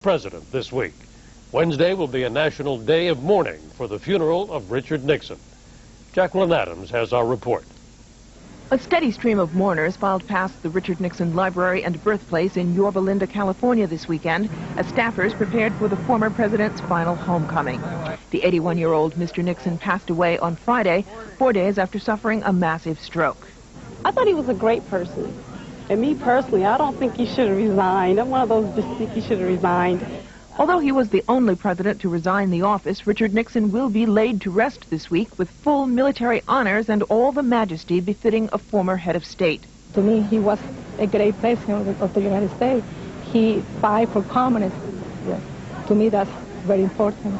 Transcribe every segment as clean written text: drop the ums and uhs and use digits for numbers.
president this week. Wednesday will be a national day of mourning for the funeral of Richard Nixon. Jacqueline Adams has our report. A steady stream of mourners filed past the Richard Nixon Library and birthplace in Yorba Linda, California this weekend as staffers prepared for the former president's final homecoming. The 81-year-old Mr. Nixon passed away on Friday, 4 days after suffering a massive stroke. I thought he was a great person. And me personally, I don't think he should have resigned. I'm one of those just think he should have resigned. Although he was the only president to resign the office, Richard Nixon will be laid to rest this week with full military honors and all the majesty befitting a former head of state. To me, he was a great president of the United States. He fought for communists. Yes. To me, that's a very important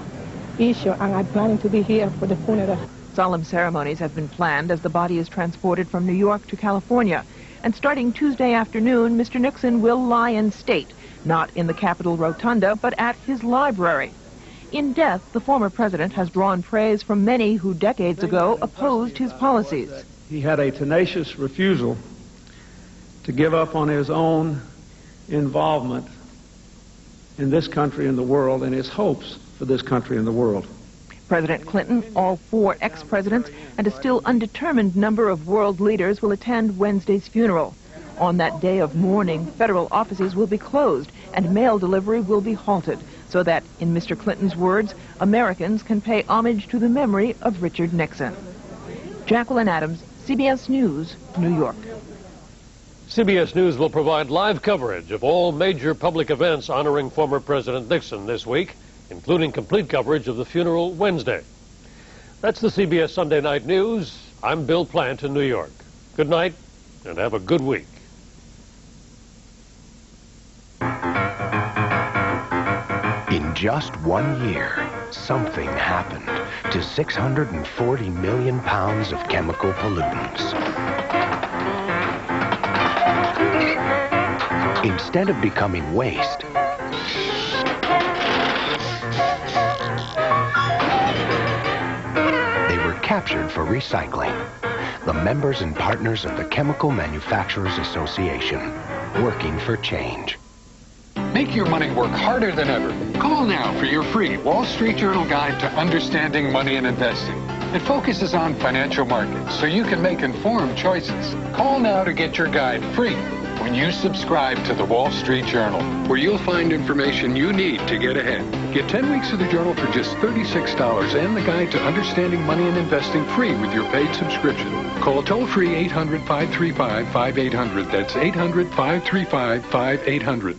issue, and I'm planning to be here for the funeral. Solemn ceremonies have been planned as the body is transported from New York to California. And starting Tuesday afternoon, Mr. Nixon will lie in state, not in the Capitol Rotunda, but at his library. In death, the former president has drawn praise from many who decades ago opposed his policies. He had a tenacious refusal to give up on his own involvement in this country and the world and his hopes for this country and the world. President Clinton, all four ex-presidents, and a still undetermined number of world leaders will attend Wednesday's funeral. On that day of mourning, federal offices will be closed and mail delivery will be halted so that, in Mr. Clinton's words, Americans can pay homage to the memory of Richard Nixon. Jacqueline Adams, CBS News, New York. CBS News will provide live coverage of all major public events honoring former President Nixon this week, including complete coverage of the funeral Wednesday. That's the CBS Sunday Night News. I'm Bill Plante in New York. Good night and have a good week. In just 1 year, something happened to 640 million pounds of chemical pollutants. Instead of becoming waste, they were captured for recycling. The members and partners of the Chemical Manufacturers Association, working for change. Make your money work harder than ever. Call now for your free Wall Street Journal Guide to Understanding Money and Investing. It focuses on financial markets so you can make informed choices. Call now to get your guide free when you subscribe to the Wall Street Journal, where you'll find information you need to get ahead. Get 10 weeks of the journal for just $36 and the guide to Understanding Money and Investing free with your paid subscription. Call toll-free 800-535-5800. That's 800-535-5800.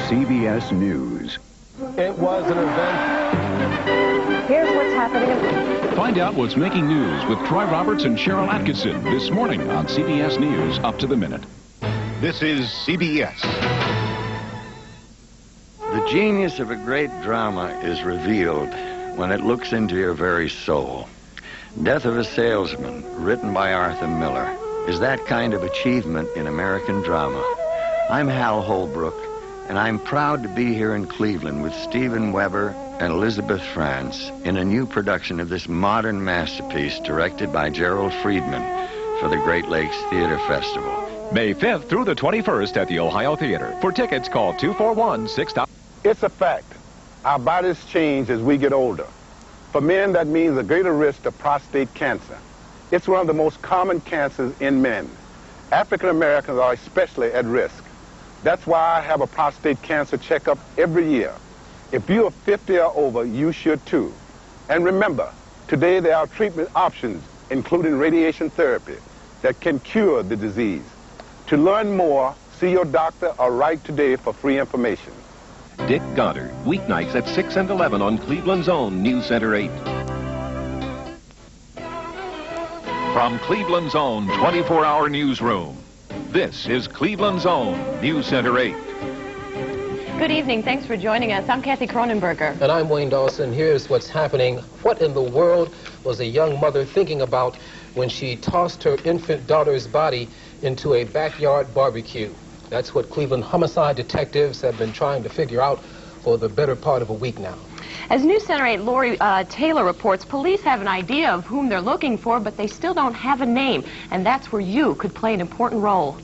CBS News. It was an event. Here's what's happening. Find out what's making news with Troy Roberts and Cheryl Atkinson this morning on CBS News Up to the Minute. This is CBS. The genius of a great drama is revealed when it looks into your very soul. Death of a Salesman, written by Arthur Miller, is that kind of achievement in American drama. I'm Hal Holbrook, and I'm proud to be here in Cleveland with Steven Weber and Elizabeth France in a new production of this modern masterpiece directed by Gerald Friedman for the Great Lakes Theater Festival. May 5th through the 21st at the Ohio Theater. For tickets, call 241-6... It's a fact. Our bodies change as we get older. For men, that means a greater risk of prostate cancer. It's one of the most common cancers in men. African Americans are especially at risk. That's why I have a prostate cancer checkup every year. If you are 50 or over, you should too. And remember, today there are treatment options, including radiation therapy, that can cure the disease. To learn more, see your doctor or write today for free information. Dick Goddard, weeknights at 6 and 11 on Cleveland's own News Center 8. From Cleveland's own 24-hour newsroom, this is Cleveland's own News Center 8. good evening. Thanks for joining us. I'm Kathy Cronenberger. And I'm Wayne Dawson. Here's what's happening. What in the world was a young mother thinking about when she tossed her infant daughter's body into a backyard barbecue? That's what Cleveland homicide detectives have been trying to figure out for the better part of a week now. As News Center 8 Lori Taylor reports, police have an idea of whom they're looking for, but they still don't have a name. And that's where you could play an important role.